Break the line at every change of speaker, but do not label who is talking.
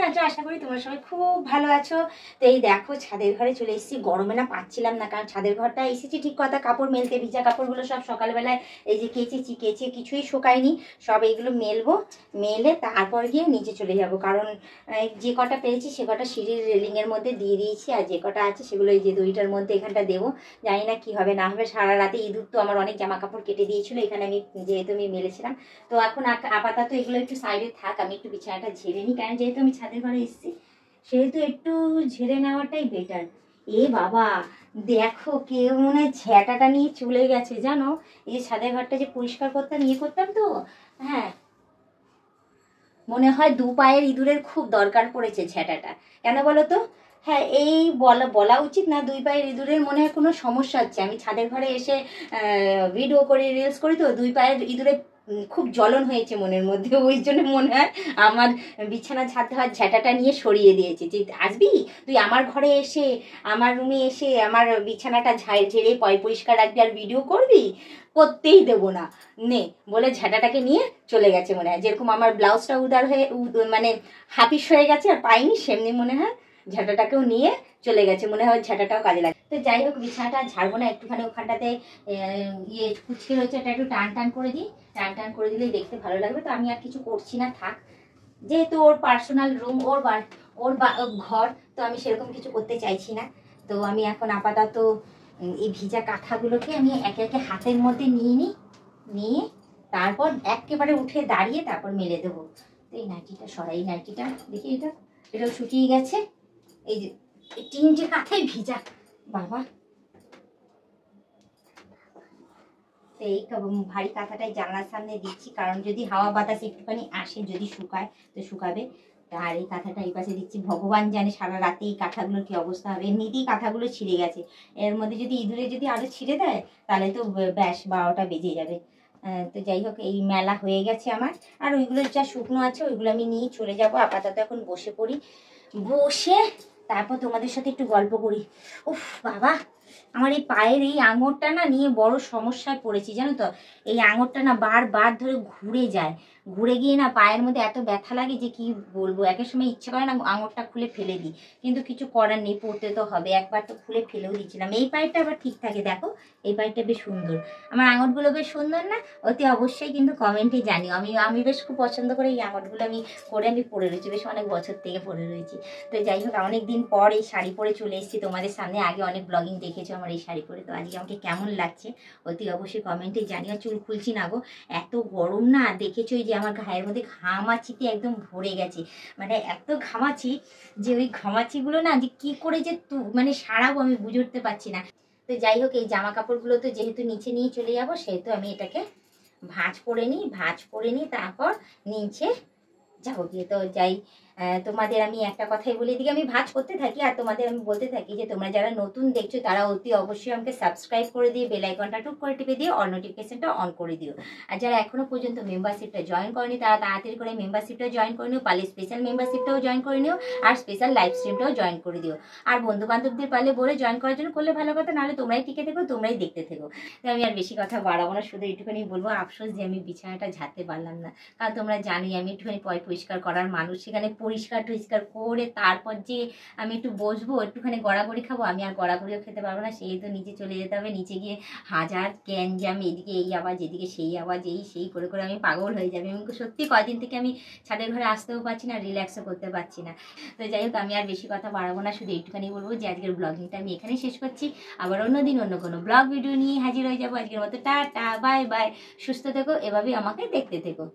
আছো? আশা করি তোমরা সবাই খুব ভালো আছো। তো এই দেখো ছাদের ঘরে চলে এসেছি। গরমে না পাচ্ছিলাম না, কারণ ছাদের ঘরটা এসেছি ঠিক কথা, কাপড় মেলতে, ভিজা কাপড়গুলো সব সকালবেলায় এই যে কেচেছি, কিছুই শুকায়নি। সব এইগুলো মেলবো, মেলে তারপর গিয়ে নিচে চলে যাব, কারণ যে কটা পেয়েছি সে কটা সিঁড়ির রেলিংয়ের মধ্যে দিয়ে দিয়েছি, আর যে কটা আছে সেগুলো এই যে দইটার মধ্যে এখানটা দেবো। জানি না কি হবে না হবে। সারা রাতে ইঁদুর তো আমার অনেক জামা কাপড় কেটে দিয়েছিল এখানে, আমি যেহেতু আমি মেলেছিলাম। তো এখন আপাতত এগুলো একটু সাইডে থাক, আমি একটু বিছানাটা ঝেড়ে নিই, কারণ যেহেতু আমি ছাদের ঘরে এসেছি সেহেতু একটু ঝেড়ে নেওয়াটাই বেটার। এ বাবা, দেখো কেউ মনে হয় ঝ্যাঁটাটা নিয়ে চলে গেছে জানো। এই যে ছাদের ঘরটা যে পরিষ্কার করতাম, করতাম তো, হ্যাঁ, মনে হয় দু পায়ের ইঁদুরের খুব দরকার পড়েছে ঝ্যাঁটাটা। কেন বলো তো? হ্যাঁ, এই বলা বলা উচিত না, দুই পায়ের ইঁদুরের মনে হয় কোনো সমস্যা হচ্ছে। আমি ছাদের ঘরে এসে ভিডিও করি, রিলস করি, তো দুই পায়ের ইঁদুরের খুব জ্বলন হয়েছে মনের মধ্যে, ওই জন্য মনে হয় আমার বিছানা ছাদ হাত ঝ্যাঁটাটা নিয়ে সরিয়ে দিয়েছে, যে আসবি তুই আমার ঘরে এসে, আমার রুমে এসে আমার বিছানাটা ঝেড়ে পরিষ্কার রাখবি আর ভিডিও করবি, করতেই দেবো না, নে বলে ঝ্যাঁটাটাকে নিয়ে চলে গেছে মনে হয়। যেরকম আমার ব্লাউজটা উদার হয়ে মানে হাপিস হয়ে গেছে আর পাইনি, সেমনি মনে হয় ঝাঁটাটাকেও নিয়ে চলে গেছে, মনে হয় ঝাঁটাটাও কাজে লাগে। তো যাই হোক, বিছানাটা ঝাড়বো না, একটুখানি ওখানটাতে কুচকে রয়েছে, এটা একটু টান টান করে দিই, টান টান করে দিলেই দেখতে ভালো লাগবে। তো আমি আর কিছু করছি না, থাক, যেহেতু ওর পার্সোনাল রুম, ওর ঘর, তো আমি সেরকম কিছু করতে চাইছি না। তো আমি এখন আপাতত এই ভিজা কাঁথাগুলোকে আমি একে একে হাতের মধ্যে নিয়ে তারপর একেবারে উঠে দাঁড়িয়ে তারপর মেলে দেবো। তো এই নাইটিটা সরাই, নাইটিটা দেখি, এটাও শুকিয়ে গেছে। এই যে তিনটে কাঁথাই ভিজা বাবা। এই ভারী কাঁথাটাই জানলার সামনে দিচ্ছি, কারণ যদি হাওয়া বাতাস একটুখানি আসে, যদি শুকায় তো শুকাবে। আর এই কাঁথাটা এই পাশে দিচ্ছি। ভগবান জানে সারা রাতে এই কাঁথাগুলোর কি অবস্থা হবে। এমনিতেই কাঁথাগুলো ছিঁড়ে গেছে, এর মধ্যে যদি ইঁদুরে যদি আরো ছিঁড়ে দেয় তাহলে তো ব্যাস 12টা বেজে যাবে। তো যাই হোক, এই মেলা হয়ে গেছে আমার, আর ওইগুলো যা শুকনো আছে ওইগুলো আমি নিয়ে চলে যাব। আপাতত এখন বসে পড়ি, বসে তারপর তোমাদের সাথে একটু গল্প করি। উফ বাবা, আমার এই পায়ের এই আঙুরটা না নিয়ে বড় সমস্যায় পড়েছি জানো তো। এই আঙুরটা না বারবার ধরে ঘুরে যায়, ঘুরে গিয়ে না পায়ের মধ্যে এত ব্যথা লাগে যে কি বলবো। একের সময় ইচ্ছে করে না আঙুরটা খুলে ফেলে দিই, কিন্তু কিছু করার নেই, পড়তে তো হবে। একবার তো খুলে ফেলেও দিচ্ছিলাম। এই পায়েরটা আবার ঠিক থাকে, দেখো এই পায়েরটা বেশ সুন্দর। আমার আঙুরগুলো বেশ সুন্দর না? অতি অবশ্যই কিন্তু কমেন্টে জানিও। আমি বেশ খুব পছন্দ করে এই আঙুরগুলো আমি পরে রয়েছি, বেশ অনেক বছর থেকে পরে রয়েছি। তো যাই হোক, অনেকদিন পর এই শাড়ি পরে চলে এসেছি তোমাদের সামনে। আগে অনেক ব্লগিং দেখেছো আমার এই শাড়ি পরে, তো আজকে আমাকে কেমন লাগছে অতি অবশ্যই কমেন্টে জানিও। চুল খুলছি না গো, এত গরম না, দেখেছোই যে আমার গায়ের মধ্যে ঘামাচিতে একদম ভরে গেছে। মানে এত ঘামাচি যে ওই ঘামাচিগুলো না যে কি করে যে মানে সারাবো আমি বুঝে উঠতে পারছি না। তো যাই হোক, এই জামা কাপড়গুলো তো যেহেতু নিচে নিয়ে চলে যাবো, সেহেতু আমি এটাকে ভাঁজ করে নিই তারপর নিচে যাবো গিয়ে। তো যাই, তোমাদের আমি একটা কথাই বলি, দিকে আমি ভাঁজ করতে থাকি আর তোমাদের আমি বলতে থাকি যে তোমরা যারা নতুন দেখছো তারা অতি অবশ্যই আমাকে সাবস্ক্রাইব করে দিয়ে বেল আইকনটা টুক করে টিপে দিয়ে অল নোটিফিকেশনটা অন করে দিও। আর যারা এখনো পর্যন্ত মেম্বারশিপটা জয়েন করেনি তারা তাড়াতাড়ি করে মেম্বারশিপটা জয়েন করে নিও, পারলে স্পেশাল মেম্বারশিপটাও জয়েন করে নিও, আর স্পেশাল লাইভ স্ট্রিমটাও জয়েন করে দিও। আর বন্ধু বান্ধবদের পারলে বলে জয়েন করার জন্য, করলে ভালো কথা, নাহলে তোমরাই টিকে থেকো, তোমরাই দেখতে থেকো। তো আমি আর বেশি কথা বাড়াবো না, শুধু একটুখানি বলবো আফসোস যে আমি বিছানাটা ঝাড়তে পারলাম না, কারণ তোমরা জানোই আমি একটুখানি পরিষ্কার করার মানুষ। সেখানে পরিষ্কার করে তারপর যে আমি একটু বসবো, একটুখানি গড়াগড়ি খাবো, আমি আর গড়াগড়িও খেতে পারবো না। সেই তো নিচে চলে যেতে হবে, নিচে গিয়ে হাজার গ্যাঞ্জাম, এদিকে এই আওয়াজ এদিকে সেই আওয়াজ, সেই করে করে আমি পাগল হয়ে যাবে। আমি সত্যি কয়দিন থেকে আমি ছাদের ঘরে আসতেও পারছি না, রিল্যাক্সও করতে পারছি না। তো যাই হোক, আমি আর বেশি কথা বাড়াবো না, শুধু একটুখানি বলবো যে আজকের ব্লগিংটা আমি এখানেই শেষ করছি। আবার অন্যদিন অন্য কোনো ব্লগ ভিডিও নিয়ে হাজির হয়ে যাবো। আজকের মতো টাটা, বাই বাই, সুস্থ থেকো, এভাবেই আমাকে দেখতে থেকো।